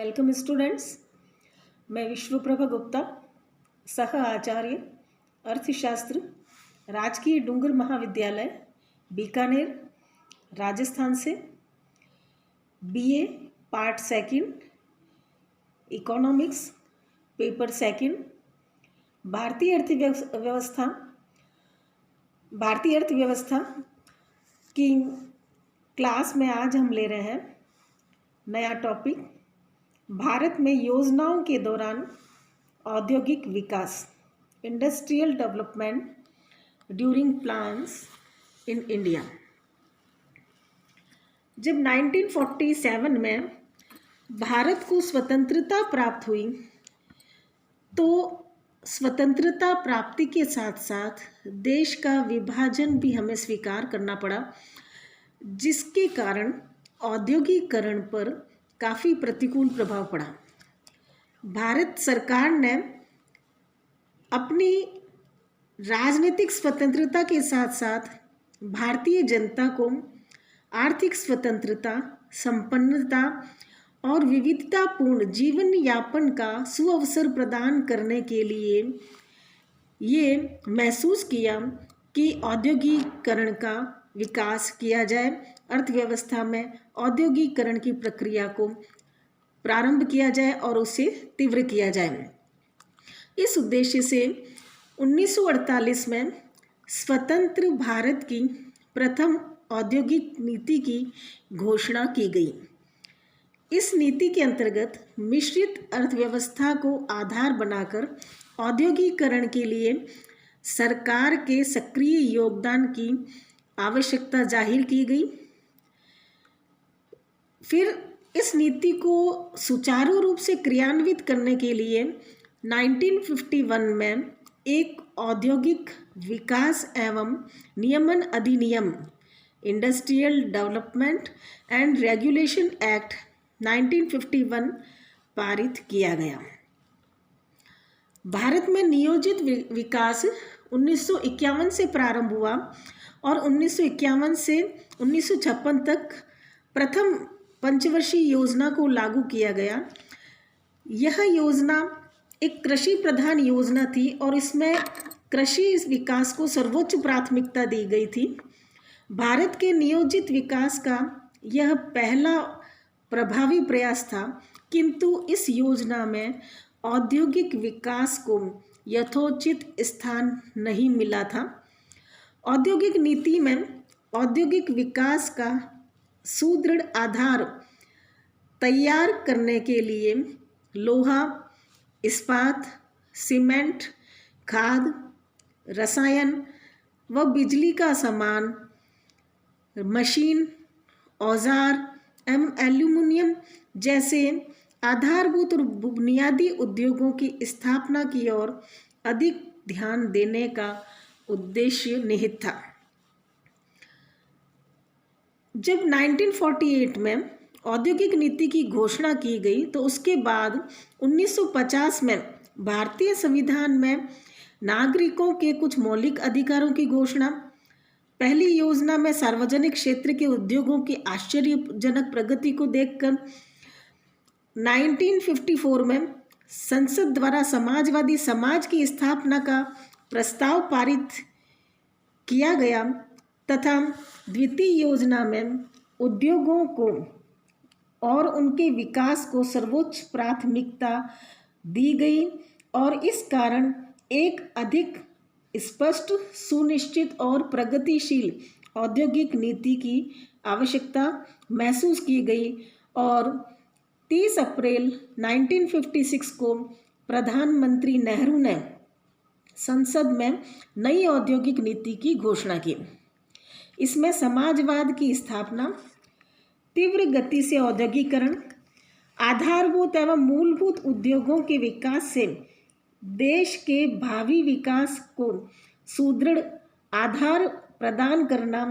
Welcome students. मैं विश्वप्रभा गुप्ता, सह आचार्य अर्थशास्त्र, राजकीय डूंगर महाविद्यालय बीकानेर, राजस्थान से BA part second economics paper second भारतीय अर्थव्यवस्था की क्लास में आज हम ले रहे हैं नया टॉपिक, भारत में योजनाओं के दौरान औद्योगिक विकास, industrial development during plans in India. जब 1947 में भारत को स्वतंत्रता प्राप्त हुई तो स्वतंत्रता प्राप्ति के साथ साथ देश का विभाजन भी हमें स्वीकार करना पड़ा, जिसके कारण औद्योगिकरण पर काफ़ी प्रतिकूल प्रभाव पड़ा। भारत सरकार ने अपनी राजनीतिक स्वतंत्रता के साथ साथ भारतीय जनता को आर्थिक स्वतंत्रता, संपन्नता और विविधतापूर्ण जीवन यापन का सुअवसर प्रदान करने के लिए ये महसूस किया कि औद्योगिकरण का विकास किया जाए, अर्थव्यवस्था में औद्योगिकरण की प्रक्रिया को प्रारंभ किया जाए और उसे तीव्र किया जाए। इस उद्देश्य से 1948 में स्वतंत्र भारत की प्रथम औद्योगिक नीति की घोषणा की गई। इस नीति के अंतर्गत मिश्रित अर्थव्यवस्था को आधार बनाकर औद्योगिकरण के लिए सरकार के सक्रिय योगदान की आवश्यकता जाहिर की गई। फिर इस नीति को सुचारू रूप से क्रियान्वित करने के लिए 1951 में एक औद्योगिक विकास एवं नियमन अधिनियम, industrial development and regulation act 1951 पारित किया गया। भारत में नियोजित विकास 1951 से प्रारंभ हुआ और 1951 से 1956 तक प्रथम पंचवर्षीय योजना को लागू किया गया। यह योजना एक कृषि प्रधान योजना थी और इसमें कृषि विकास को सर्वोच्च प्राथमिकता दी गई थी। भारत के नियोजित विकास का यह पहला प्रभावी प्रयास था, किंतु इस योजना में औद्योगिक विकास को यथोचित स्थान नहीं मिला था। औद्योगिक नीति में औद्योगिक विकास का सुदृढ़ आधार तैयार करने के लिए लोहा, इस्पात, सीमेंट, खाद, रसायन व बिजली का सामान, मशीन, औजार एवं एल्यूमिनियम जैसे आधारभूत और बुनियादी उद्योगों की स्थापना की ओर अधिक ध्यान देने का उद्देश्य निहित था। जब 1948 में औद्योगिक नीति की घोषणा की गई तो उसके बाद 1950 में भारतीय संविधान में नागरिकों के कुछ मौलिक अधिकारों की घोषणा। पहली योजना में सार्वजनिक क्षेत्र के उद्योगों की आश्चर्यजनक प्रगति को देखकर 1954 में संसद द्वारा समाजवादी समाज की स्थापना का प्रस्ताव पारित किया गया तथा द्वितीय योजना में उद्योगों को और उनके विकास को सर्वोच्च प्राथमिकता दी गई और इस कारण एक अधिक स्पष्ट, सुनिश्चित और प्रगतिशील औद्योगिक नीति की आवश्यकता महसूस की गई और 30 अप्रैल 1956 को प्रधानमंत्री नेहरू ने संसद में नई औद्योगिक नीति की घोषणा की। इसमें समाजवाद की स्थापना, तीव्र गति से औद्योगिकरण, आधारभूत एवं मूलभूत उद्योगों के विकास से देश के भावी विकास को सुदृढ़ आधार प्रदान करना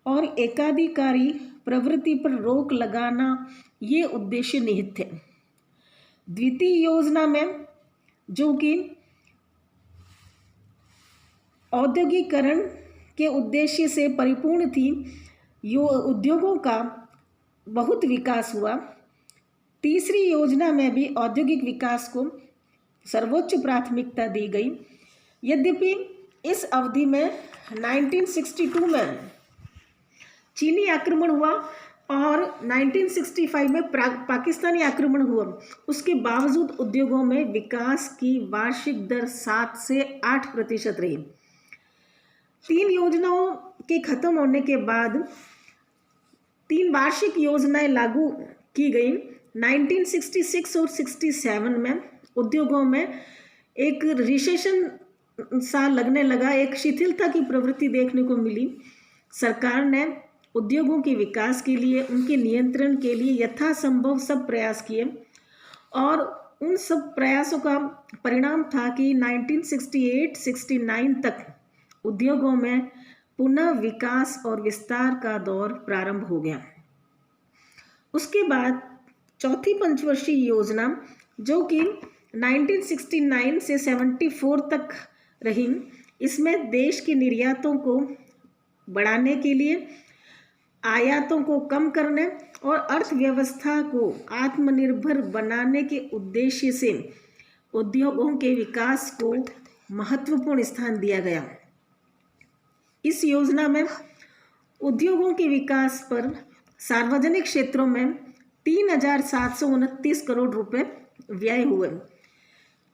और एकाधिकारी प्रवृत्ति पर रोक लगाना ये उद्देश्य निहित थे। द्वितीय योजना में, जो कि औद्योगिकरण के उद्देश्य से परिपूर्ण थी, उद्योगों का बहुत विकास हुआ। तीसरी योजना में भी औद्योगिक विकास को सर्वोच्च प्राथमिकता दी गई। यद्यपि इस अवधि में 1962 में चीनी आक्रमण हुआ और 1965 में पाकिस्तानी आक्रमण हुआ, उसके बावजूद उद्योगों में विकास की वार्षिक दर 7 से 8% रही। 3 योजनाओं के खत्म होने के बाद 3 वार्षिक योजनाएं लागू की गई। 1966 और 67 में उद्योगों में एक रिसेशन सा लगने लगा, एक शिथिलता की प्रवृत्ति देखने को मिली। सरकार ने उद्योगों के विकास के लिए, उनके नियंत्रण के लिए यथासंभव सब प्रयास किए और उन सब प्रयासों का परिणाम था कि 1968-69 तक उद्योगों में पुनः विकास और विस्तार का दौर प्रारंभ हो गया। उसके बाद चौथी पंचवर्षीय योजना, जो कि 1969 से 74 तक रही, इसमें देश के निर्यातों को बढ़ाने के लिए, आयातों को कम करने और अर्थव्यवस्था को आत्मनिर्भर बनाने के उद्देश्य से उद्योगों के विकास को महत्वपूर्ण स्थान दिया गया। इस योजना में उद्योगों के विकास पर सार्वजनिक क्षेत्रों में 3,729 करोड़ रुपए व्यय हुए।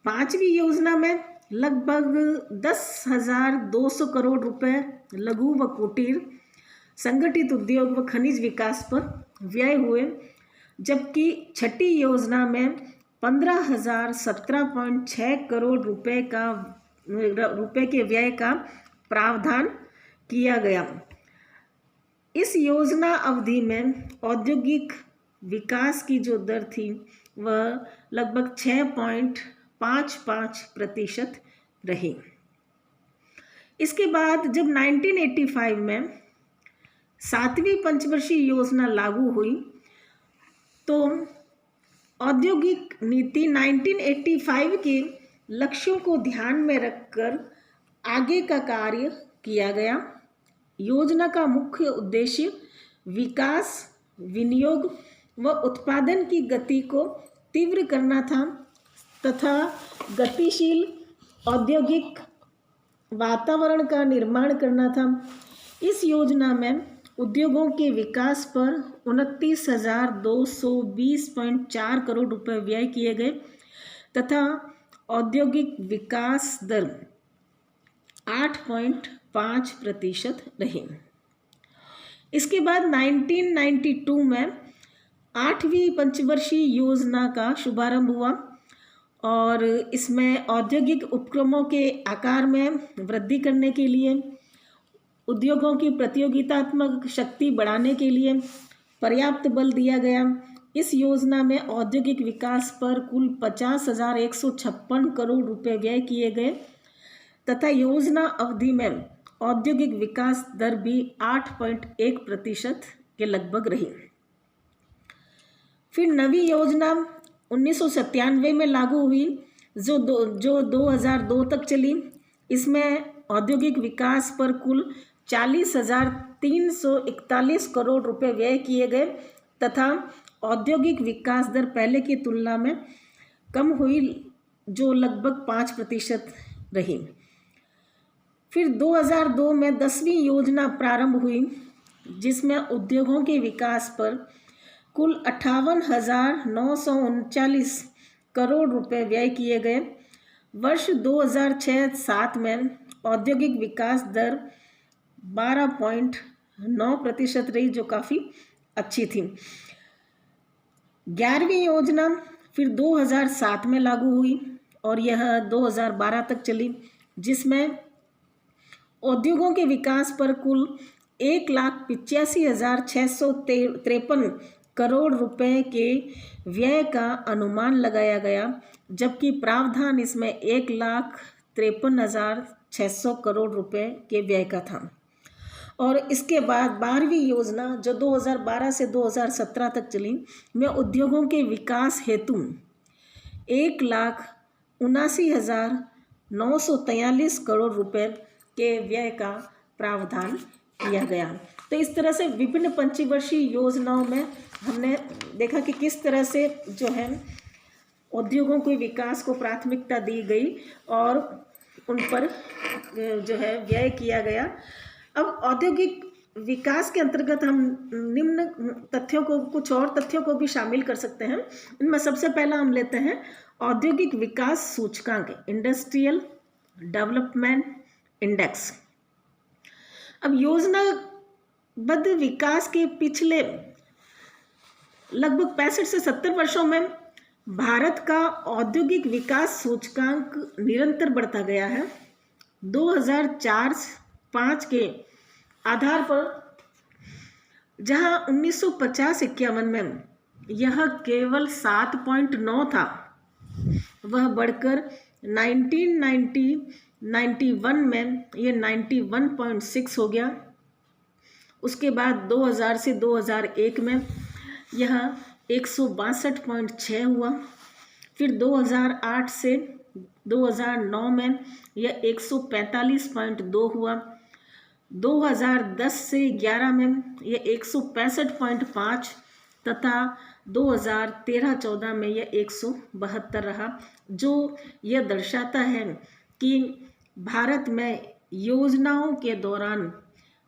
5वीं योजना में लगभग 10,200 करोड़ रुपए लघु व कुटीर, संगठित उद्योग व खनिज विकास पर व्यय हुए, जबकि 6ठी योजना में 15,017.6 करोड़ रुपए के व्यय का प्रावधान किया गया। इस योजना अवधि में औद्योगिक विकास की जो दर थी वह लगभग 6.55% रही। इसके बाद जब 1985 में 7वीं पंचवर्षीय योजना लागू हुई तो औद्योगिक नीति 1985 के लक्ष्यों को ध्यान में रखकर आगे का कार्य किया गया। योजना का मुख्य उद्देश्य विकास, विनियोग व उत्पादन की गति को तीव्र करना था तथा गतिशील औद्योगिक वातावरण का निर्माण करना था। इस योजना में उद्योगों के विकास पर 29,220.4 करोड़ रुपए व्यय किए गए तथा औद्योगिक विकास दर 8.5% रही। इसके बाद 1992 में 8वीं पंचवर्षीय योजना का शुभारंभ हुआ और इसमें औद्योगिक उपक्रमों के आकार में वृद्धि करने के लिए, उद्योगों की प्रतियोगितात्मक शक्ति बढ़ाने के लिए पर्याप्त बल दिया गया। इस योजना में औद्योगिक विकास पर कुल 50,156 करोड़ रुपए व्यय किए गए तथा योजना अवधि में औद्योगिक विकास दर भी 8.1% के लगभग रही। फिर नवी योजना 1997 में लागू हुई जो 2002 तक चली। इसमें औद्योगिक विकास पर कुल 40,341 करोड़ रुपए व्यय किए गए तथा औद्योगिक विकास दर पहले की तुलना में कम हुई, जो लगभग 5% रही। फिर 2002 में 10वीं योजना प्रारंभ हुई जिसमें उद्योगों के विकास पर कुल 58,939 करोड़ रुपए व्यय किए गए। वर्ष 2006-07 में औद्योगिक विकास दर 12.9% रही, जो काफ़ी अच्छी थी। 11वीं योजना फिर 2007 में लागू हुई और यह 2012 तक चली, जिसमें उद्योगों के विकास पर कुल 1,85,653 करोड़ रुपए के व्यय का अनुमान लगाया गया, जबकि प्रावधान इसमें 1,53,600 करोड़ रुपए के व्यय का था। और इसके बाद 12वीं योजना जो 2012 से 2017 तक चली, में उद्योगों के विकास हेतु 1,79,943 करोड़ रुपए के व्यय का प्रावधान किया गया। तो इस तरह से विभिन्न पंचवर्षीय योजनाओं में हमने देखा कि किस तरह से जो है उद्योगों के विकास को प्राथमिकता दी गई और उन पर जो है व्यय किया गया। अब औद्योगिक विकास के अंतर्गत हम निम्न तथ्यों को, कुछ और तथ्यों को भी शामिल कर सकते हैं। इनमें सबसे पहला हम लेते हैं औद्योगिक विकास सूचकांक, इंडस्ट्रियल डेवलपमेंट इंडेक्स। अब योजनाबद्ध विकास के पिछले लगभग 65 से 70 वर्षों में भारत का औद्योगिक विकास सूचकांक निरंतर बढ़ता गया है। 2004-05 के आधार पर जहां 1950-51 में यह केवल 7.9 था, वह बढ़कर 1990-91 में यह 91.6 हो गया। उसके बाद 2000 से 2001 में यह 162.6 हुआ। फिर 2008 से 2009 में यह 145.2 हुआ। 2010 से 11 में यह 165.5 तथा 2013-14 में यह 172 रहा, जो यह दर्शाता है कि भारत में योजनाओं के दौरान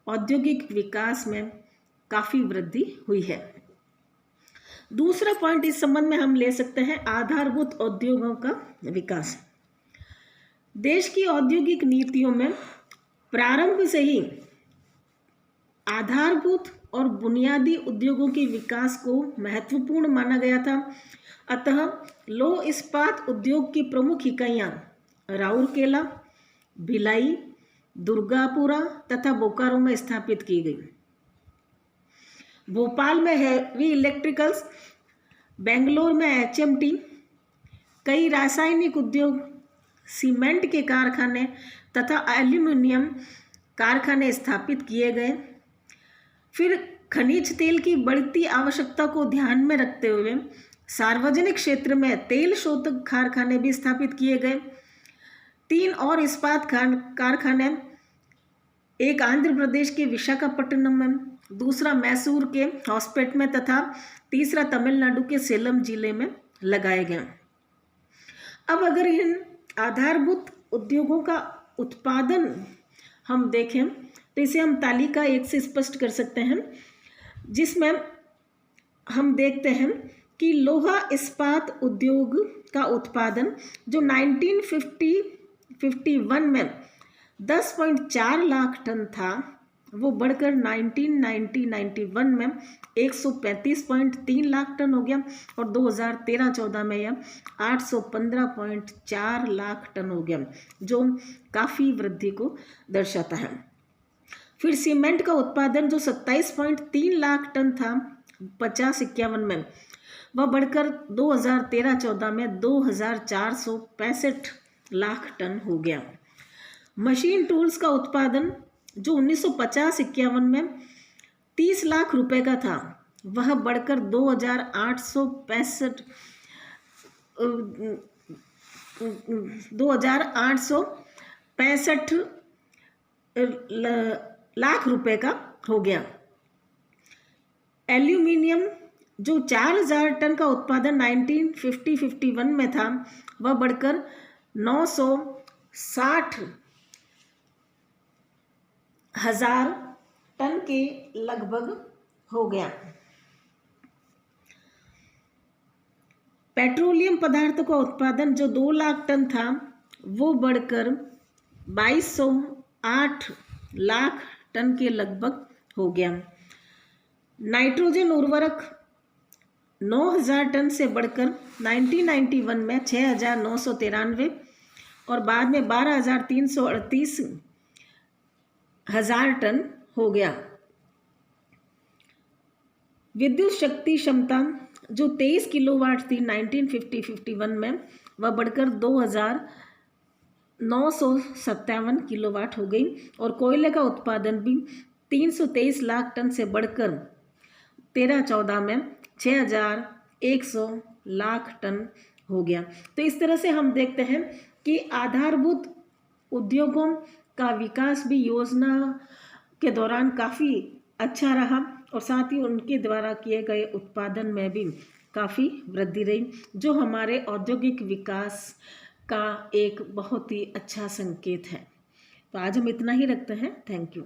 औद्योगिक विकास में काफ़ी वृद्धि हुई है। दूसरा पॉइंट इस संबंध में हम ले सकते हैं आधारभूत उद्योगों का विकास। देश की औद्योगिक नीतियों में प्रारंभ से ही आधारभूत और बुनियादी उद्योगों के विकास को महत्वपूर्ण माना गया था। अतः लौह इस्पात उद्योग की प्रमुख इकाइयां राउरकेला, भिलाई, दुर्गापुरा तथा बोकारो में स्थापित की गई। भोपाल में हैवी इलेक्ट्रिकल्स, बेंगलोर में HMT, कई रासायनिक उद्योग, सीमेंट के कारखाने तथा एल्यूमिनियम कारखाने स्थापित किए गए। फिर खनिज तेल की बढ़ती आवश्यकता को ध्यान में रखते हुए सार्वजनिक क्षेत्र में तेल शोधक कारखाने भी स्थापित किए गए। 3 और इस्पात कारखाने, एक आंध्र प्रदेश के विशाखापट्टनम में, दूसरा मैसूर के हॉस्पेट में तथा तीसरा तमिलनाडु के सेलम जिले में लगाए गए। अब अगर इन आधारभूत उद्योगों का उत्पादन हम देखें तो इसे हम तालिका 1 से स्पष्ट कर सकते हैं, जिसमें हम देखते हैं कि लोहा इस्पात उद्योग का उत्पादन जो 1950-51 में 10.4 लाख टन था, वो बढ़कर 1990-91 में 135.3 लाख टन हो गया और 2013-14 में यह 815.4 लाख टन हो गया, जो काफ़ी वृद्धि को दर्शाता है। फिर सीमेंट का उत्पादन जो 27.3 लाख टन था 50-51 में, वह बढ़कर 2013-14 में 2465 लाख टन हो गया। मशीन टूल्स का उत्पादन जो 1950-51 में 30 लाख रुपए का था, वह बढ़कर 2865 लाख रुपए का हो गया। एल्यूमिनियम जो 4000 टन का उत्पादन 1950-51 में था, वह बढ़कर 960,000 टन के लगभग हो गया। पेट्रोलियम पदार्थों का उत्पादन जो 2 लाख टन था, वो बढ़कर 2208 लाख टन के लगभग हो गया। नाइट्रोजन उर्वरक 9000 टन से बढ़कर 1991 में 6993 और बाद में 12,338,000 टन हो गया। विद्युत शक्ति क्षमता जो 23 किलोवाट थी 1950-51 में, वह बढ़कर 2957 किलोवाट हो गई और कोयले का उत्पादन भी 323 लाख टन से बढ़कर 13-14 में 6100 लाख टन हो गया। तो इस तरह से हम देखते हैं कि आधारभूत उद्योगों का विकास भी योजना के दौरान काफ़ी अच्छा रहा और साथ ही उनके द्वारा किए गए उत्पादन में भी काफ़ी वृद्धि रही, जो हमारे औद्योगिक विकास का एक बहुत ही अच्छा संकेत है। तो आज हम इतना ही रखते हैं। Thank you.